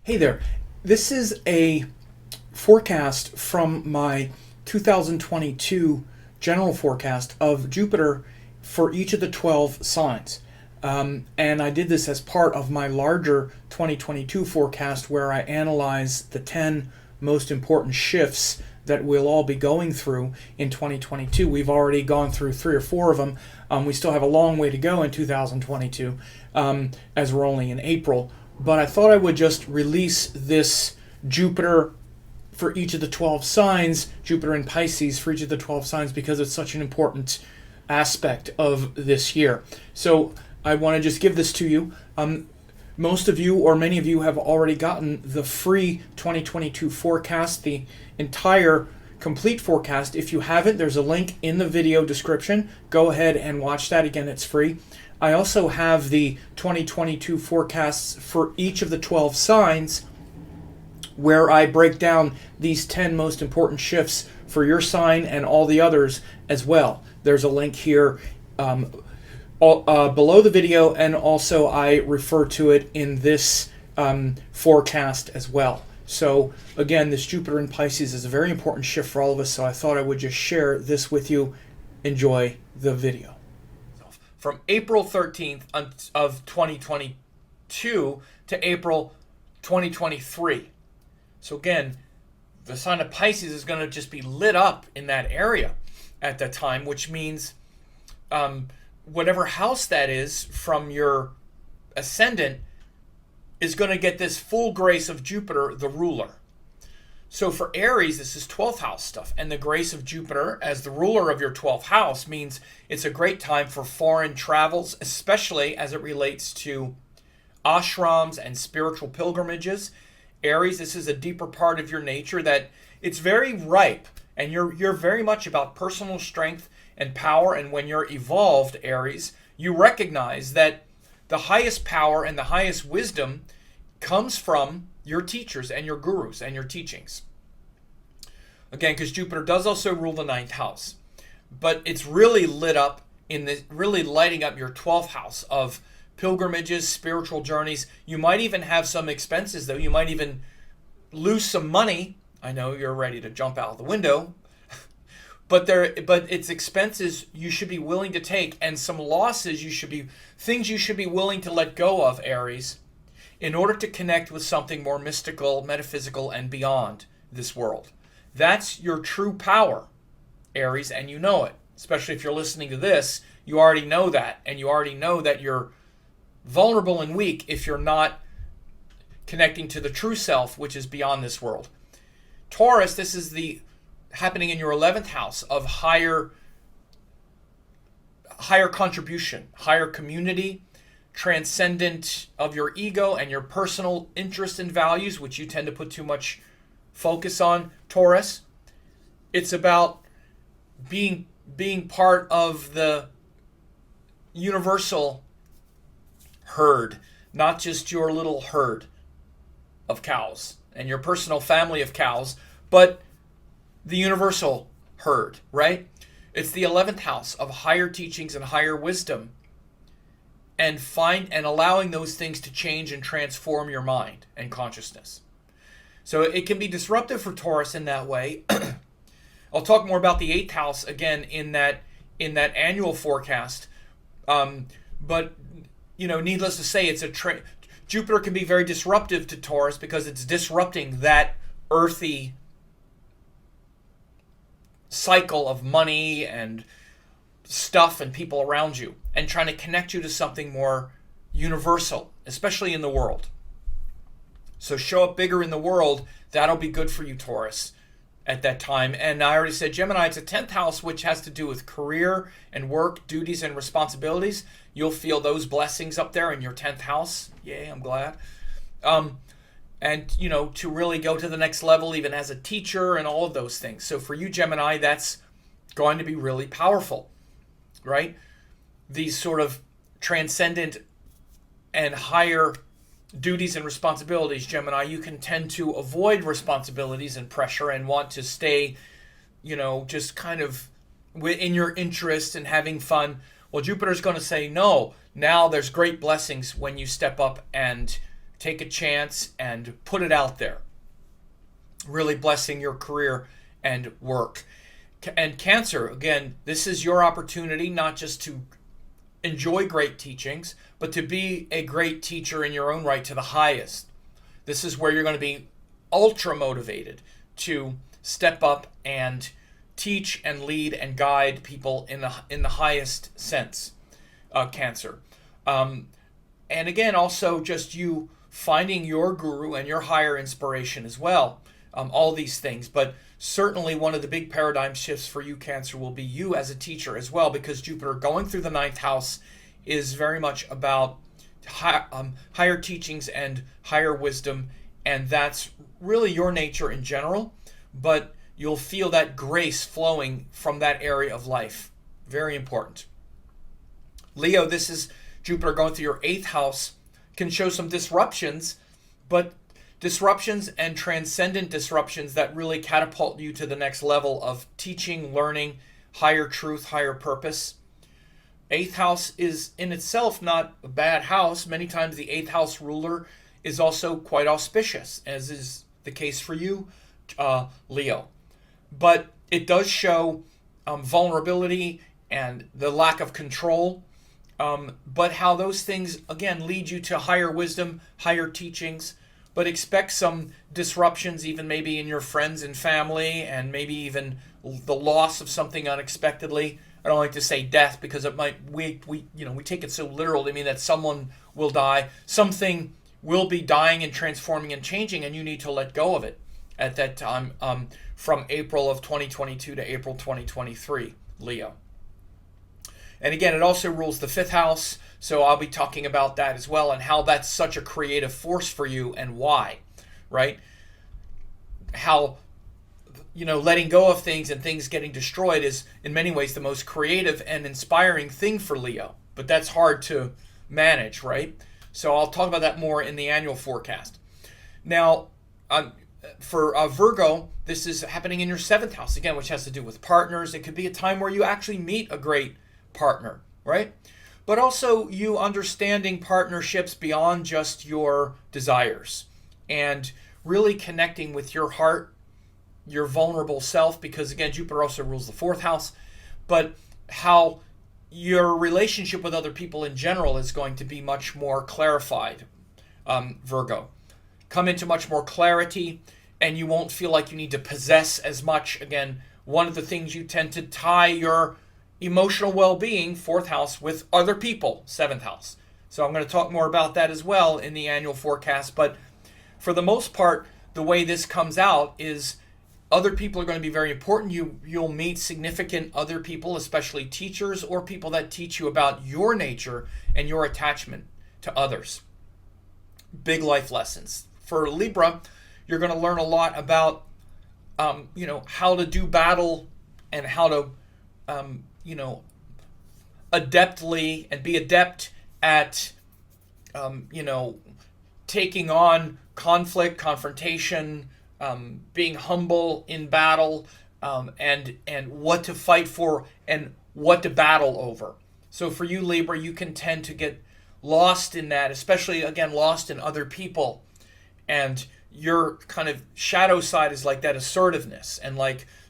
Hey there. This is a forecast from my 2022 general forecast of Jupiter for each of the 12 signs. And I did this as part of my larger 2022 forecast where I analyze the 10 most important shifts that we'll all be going through in 2022. We've already gone through 3 or 4 of them. We still have a long way to go in 2022 as we're only in April. But I thought I would just release this Jupiter for each of the 12 signs, Jupiter in Pisces for each of the 12 signs, because it's such an important aspect of this year. So I want to just give this to you. Most of you, or many of you, have already gotten the free 2022 forecast, the entire complete forecast. If you haven't, there's a link in the video description. Go ahead and watch that. Again, it's free. I also have the 2022 forecasts for each of the 12 signs where I break down these 10 most important shifts for your sign and all the others as well. There's a link here below the video, and also I refer to it in this forecast as well. So again, this Jupiter in Pisces is a very important shift for all of us, so I thought I would just share this with you. Enjoy the video. From April 13th of 2022 to April 2023. So again, the sign of Pisces is going to just be lit up in that area at that time, which means whatever house that is from your ascendant is going to get this full grace of Jupiter, the ruler. So for Aries, this is 12th house stuff. And the grace of Jupiter as the ruler of your 12th house means it's a great time for foreign travels, especially as it relates to ashrams and spiritual pilgrimages. Aries, this is a deeper part of your nature that it's very ripe. And you're very much about personal strength and power. And when you're evolved, Aries, you recognize that the highest power and the highest wisdom comes from your teachers and your gurus and your teachings. Again, because Jupiter does also rule the 9th house. But it's really lit up really lighting up your 12th house of pilgrimages, spiritual journeys. You might even have some expenses, though. You might even lose some money. I know you're ready to jump out the window. But it's expenses you should be willing to take, and some losses things you should be willing to let go of, Aries, in order to connect with something more mystical, metaphysical, and beyond this world. That's your true power, Aries, and you know it. Especially if you're listening to this, you already know that, and you already know that you're vulnerable and weak if you're not connecting to the true self, which is beyond this world. Taurus, this is happening in your 11th house of higher contribution, higher community, transcendent of your ego and your personal interests and values, which you tend to put too much focus on, Taurus. It's about being part of the universal herd, not just your little herd of cows and your personal family of cows, but the universal herd, right? It's the 11th house of higher teachings and higher wisdom, and allowing those things to change and transform your mind and consciousness. So it can be disruptive for Taurus in that way. I'll talk more about the 8th house again in that annual forecast. But needless to say, Jupiter can be very disruptive to Taurus because it's disrupting that earthy cycle of money and stuff and people around you, and trying to connect you to something more universal, especially in the world. So show up bigger in the world. That'll be good for you, Taurus, at that time. And I already said Gemini, it's a 10th house, which has to do with career and work, duties and responsibilities. You'll feel those blessings up there in your 10th house. Yay, I'm glad. And, to really go to the next level, even as a teacher and all of those things. So for you, Gemini, that's going to be really powerful, right? These sort of transcendent and higher duties and responsibilities, Gemini, you can tend to avoid responsibilities and pressure and want to stay, just kind of in your interest and having fun. Well, Jupiter's going to say, no, now there's great blessings when you step up and take a chance and put it out there, really blessing your career and work. And Cancer, again, this is your opportunity not just to enjoy great teachings, but to be a great teacher in your own right to the highest. This is where you're going to be ultra motivated to step up and teach and lead and guide people in the highest sense, Cancer. And again, also just you finding your guru and your higher inspiration as well. All these things, but certainly one of the big paradigm shifts for you, Cancer, will be you as a teacher as well, because Jupiter going through the ninth house is very much about higher teachings and higher wisdom, and that's really your nature in general, but you'll feel that grace flowing from that area of life. Very important. Leo, this is Jupiter going through your eighth house, can show some disruptions, but disruptions and transcendent disruptions that really catapult you to the next level of teaching, learning, higher truth, higher purpose. Eighth house is in itself not a bad house. Many times the eighth house ruler is also quite auspicious, as is the case for you, Leo. But it does show vulnerability and the lack of control, but how those things, again, lead you to higher wisdom, higher teachings, but expect some disruptions, even maybe in your friends and family, and maybe even the loss of something unexpectedly. I don't like to say death because it might we take it so literally. I mean that someone will die, something will be dying and transforming and changing, and you need to let go of it at that time, from April of 2022 to April 2023, Leo. And again, it also rules the fifth house, so I'll be talking about that as well and how that's such a creative force for you and why, right? How, letting go of things and things getting destroyed is in many ways the most creative and inspiring thing for Leo, but that's hard to manage, right? So I'll talk about that more in the annual forecast. Now, for Virgo, this is happening in your seventh house, again, which has to do with partners. It could be a time where you actually meet a great partner, right? But also you understanding partnerships beyond just your desires and really connecting with your heart, your vulnerable self, because again, Jupiter also rules the fourth house, but how your relationship with other people in general is going to be much more clarified, Virgo. Come into much more clarity, and you won't feel like you need to possess as much. Again, one of the things you tend to tie your emotional well-being, fourth house, with other people, seventh house. So I'm going to talk more about that as well in the annual forecast. But for the most part, the way this comes out is other people are going to be very important. You'll meet significant other people, especially teachers or people that teach you about your nature and your attachment to others. Big life lessons. For Libra, you're going to learn a lot about, how to do battle and how to adeptly and be adept at, taking on conflict, confrontation, being humble in battle, and what to fight for and what to battle over. So for you, Libra, you can tend to get lost in that, especially, again, lost in other people. And your kind of shadow side is like that assertiveness. And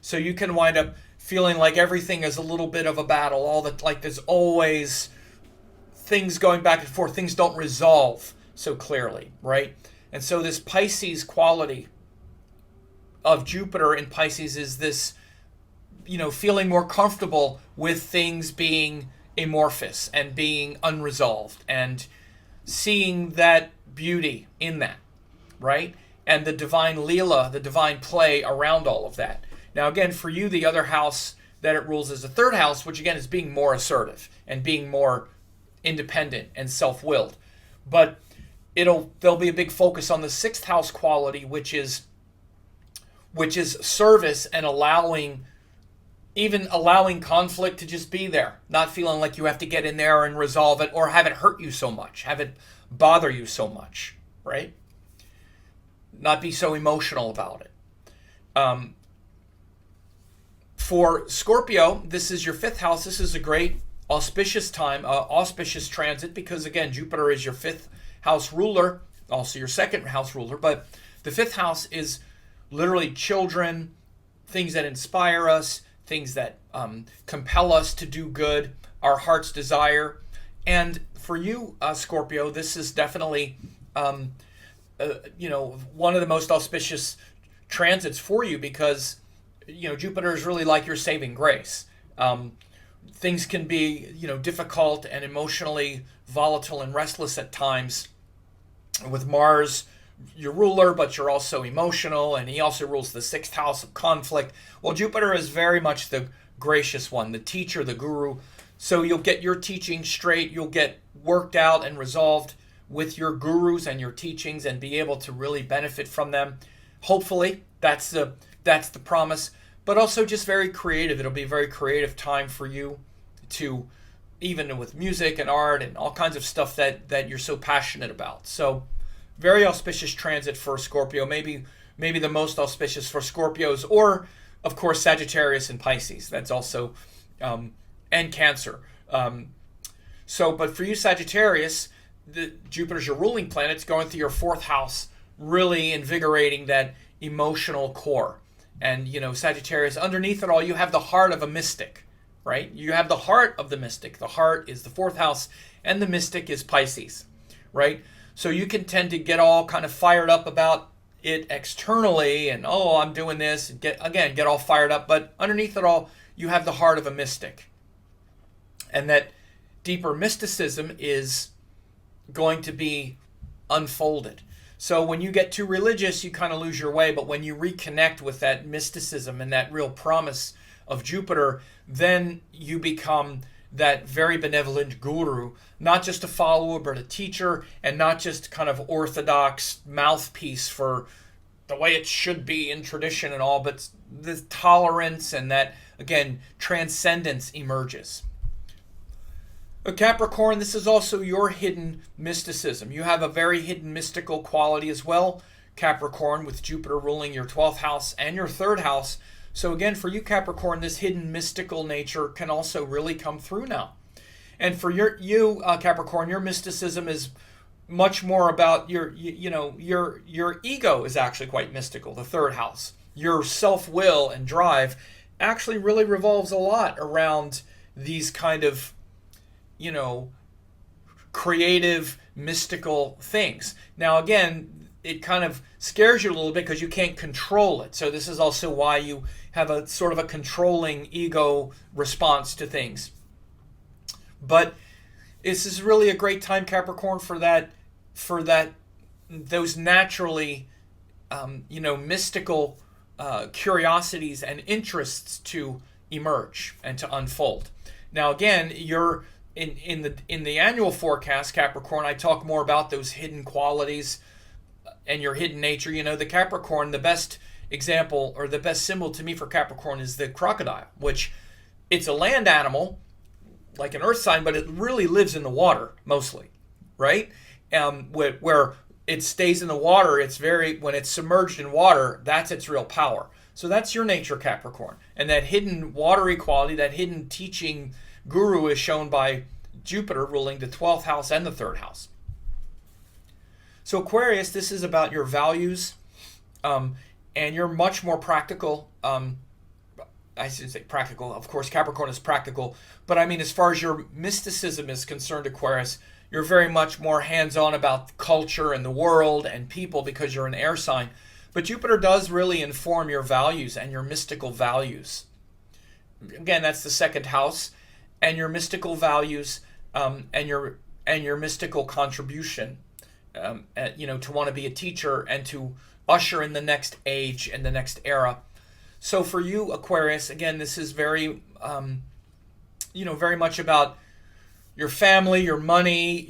so you can wind up feeling like everything is a little bit of a battle, there's always things going back and forth, things don't resolve so clearly, right? And so this Pisces quality of Jupiter in Pisces is this, feeling more comfortable with things being amorphous and being unresolved and seeing that beauty in that, right? And the divine Leela, the divine play around all of that. Now, again, for you, the other house that it rules is the third house, which, again, is being more assertive and being more independent and self-willed. But there'll be a big focus on the sixth house quality, which is service and allowing conflict to just be there, not feeling like you have to get in there and resolve it or have it hurt you so much, have it bother you so much, right? Not be so emotional about it. For Scorpio, this is your fifth house. This is a great auspicious time, auspicious transit, because again, Jupiter is your fifth house ruler, also your second house ruler. But the fifth house is literally children, things that inspire us, things that compel us to do good, our heart's desire. And for you, Scorpio, this is definitely, one of the most auspicious transits for you because, Jupiter is really like your saving grace. Things can be, difficult and emotionally volatile and restless at times. With Mars, your ruler, but you're also emotional, and he also rules the sixth house of conflict. Well, Jupiter is very much the gracious one, the teacher, the guru. So you'll get your teaching straight, you'll get worked out and resolved with your gurus and your teachings and be able to really benefit from them. Hopefully, that's the promise. But also just very creative. It'll be a very creative time for you to, even with music and art and all kinds of stuff that you're so passionate about. So very auspicious transit for Scorpio, maybe the most auspicious for Scorpios, or of course Sagittarius and Pisces. That's also, and Cancer. But for you Sagittarius, Jupiter's your ruling planet. It's going through your fourth house, really invigorating that emotional core. And, Sagittarius, underneath it all, you have the heart of a mystic, right? You have the heart of the mystic. The heart is the fourth house, and the mystic is Pisces, right? So you can tend to get all kind of fired up about it externally, and, oh, I'm doing this, and get all fired up. But underneath it all, you have the heart of a mystic. And that deeper mysticism is going to be unfolded. So when you get too religious, you kind of lose your way. But when you reconnect with that mysticism and that real promise of Jupiter, then you become that very benevolent guru, not just a follower, but a teacher, and not just kind of orthodox mouthpiece for the way it should be in tradition and all, but the tolerance and that, again, transcendence emerges. A Capricorn, this is also your hidden mysticism. You have a very hidden mystical quality as well, Capricorn, with Jupiter ruling your 12th house and your 3rd house. So again, for you Capricorn, this hidden mystical nature can also really come through now. And for you Capricorn, your mysticism is much more about your ego is actually quite mystical, the 3rd house. Your self-will and drive actually really revolves a lot around these kind of creative, mystical things. Now, again, it kind of scares you a little bit because you can't control it. So this is also why you have a sort of a controlling ego response to things. But this is really a great time, Capricorn, for those naturally, mystical curiosities and interests to emerge and to unfold. Now, again, you're in the annual forecast, Capricorn, I talk more about those hidden qualities and your hidden nature. The Capricorn, the best example or the best symbol to me for Capricorn is the crocodile, which it's a land animal, like an earth sign, but it really lives in the water mostly, right? Where it stays in the water, when it's submerged in water, that's its real power. So that's your nature, Capricorn. And that hidden watery quality, that hidden teaching guru is shown by Jupiter ruling the 12th house and the 3rd house. So Aquarius, this is about your values, and you're much more practical. I should say practical. Of course, Capricorn is practical. But I mean, as far as your mysticism is concerned, Aquarius, you're very much more hands-on about culture and the world and people because you're an air sign. But Jupiter does really inform your values and your mystical values. Again, that's the 2nd house. And your mystical values, and your mystical contribution, to want to be a teacher and to usher in the next age and the next era. So for you, Aquarius, again, this is very, very much about your family, your money,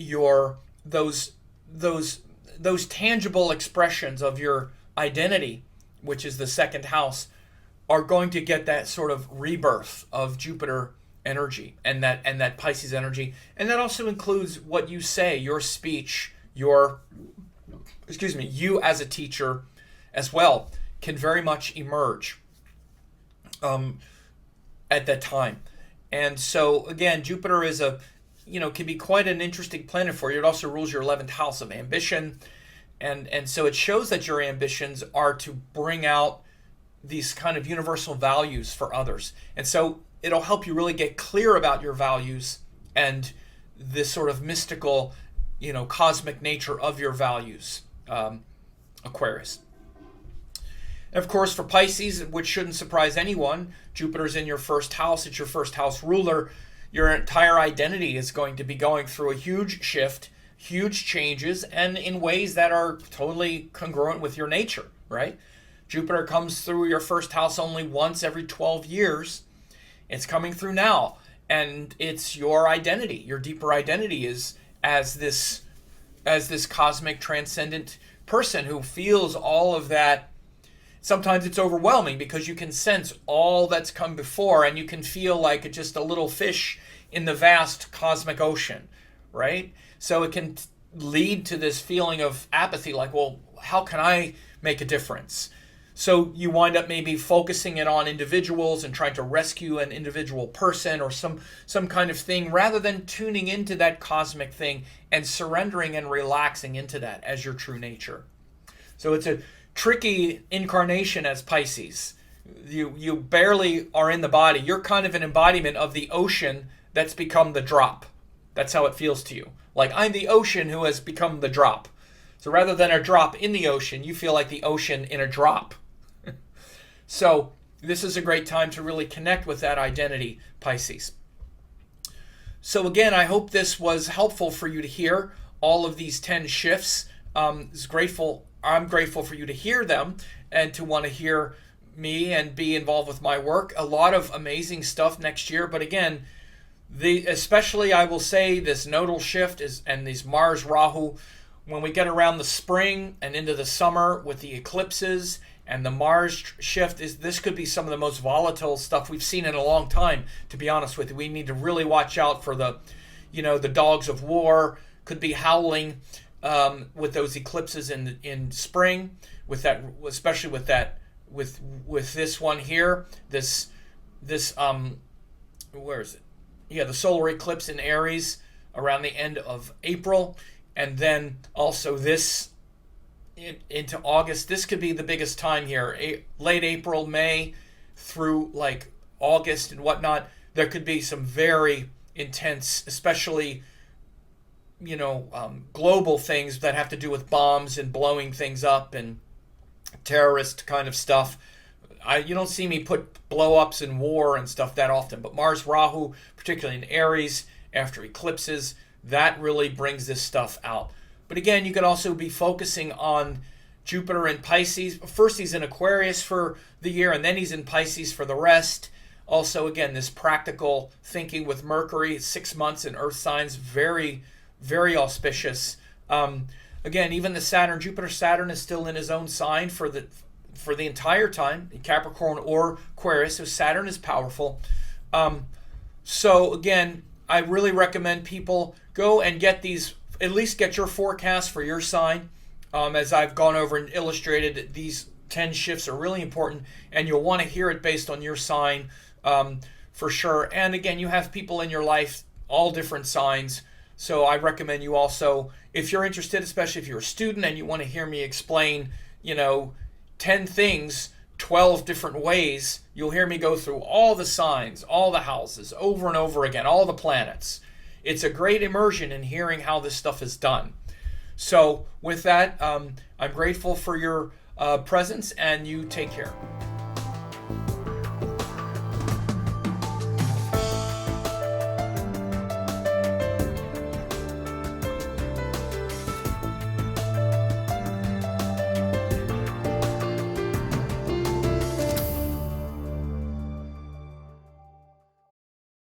those tangible expressions of your identity, which is the 2nd house, are going to get that sort of rebirth of Jupiter energy and that Pisces energy. And that also includes what you say, your speech, you as a teacher as well can very much emerge at that time. And so again, Jupiter can be quite an interesting planet for you. It also rules your 11th house of ambition And so it shows that your ambitions are to bring out these kind of universal values for others. And so it'll help you really get clear about your values and this sort of mystical, cosmic nature of your values, Aquarius. And of course, for Pisces, which shouldn't surprise anyone, Jupiter's in your first house. It's your first house ruler. Your entire identity is going to be going through a huge shift, huge changes, and in ways that are totally congruent with your nature, right? Jupiter comes through your first house only once every 12 years. It's coming through now, and it's your identity. Your deeper identity is as this cosmic transcendent person who feels all of that. Sometimes it's overwhelming because you can sense all that's come before, and you can feel like just a little fish in the vast cosmic ocean, right? So it can lead to this feeling of apathy, like, well, how can I make a difference? So you wind up maybe focusing it on individuals and trying to rescue an individual person or some kind of thing, rather than tuning into that cosmic thing and surrendering and relaxing into that as your true nature. So it's a tricky incarnation as Pisces. You barely are in the body. You're kind of an embodiment of the ocean that's become the drop. That's how it feels to you. Like, I'm the ocean who has become the drop. So rather than a drop in the ocean, you feel like the ocean in a drop. So this is a great time to really connect with that identity, Pisces. So again, I hope this was helpful for you to hear all of these 10 shifts. I'm grateful for you to hear them and to want to hear me and be involved with my work. A lot of amazing stuff next year, but again, especially I will say this nodal shift and these Mars Rahu, when we get around the spring and into the summer with the eclipses and the Mars shift, this could be some of the most volatile stuff we've seen in a long time, to be honest with you. We need to really watch out for the dogs of war could be howling with those eclipses in spring, with that, especially with this one here, this where is it? Yeah, the solar eclipse in Aries around the end of April, and then also this into August. This could be the biggest time here. Late April, May, through like August and whatnot. There could be some very intense, especially global things that have to do with bombs and blowing things up and terrorist kind of stuff. You don't see me put blow-ups and war and stuff that often, but Mars Rahu, particularly in Aries, after eclipses, that really brings this stuff out. But again, you could also be focusing on Jupiter in Pisces. First, he's in Aquarius for the year, and then he's in Pisces for the rest. Also, again, this practical thinking with Mercury, 6 months in Earth signs, very, very auspicious. Again, even the Saturn is still in his own sign for the entire time, Capricorn or Aquarius, so Saturn is powerful. So again, I really recommend people go and get these, at least get your forecast for your sign. As I've gone over and illustrated, these 10 shifts are really important, and you'll want to hear it based on your sign for sure. And again, you have people in your life, all different signs. So I recommend you also, if you're interested, especially if you're a student and you want to hear me explain, 10 things, 12 different ways, you'll hear me go through all the signs, all the houses, over and over again, all the planets. It's a great immersion in hearing how this stuff is done. So with that, I'm grateful for your presence, and you take care.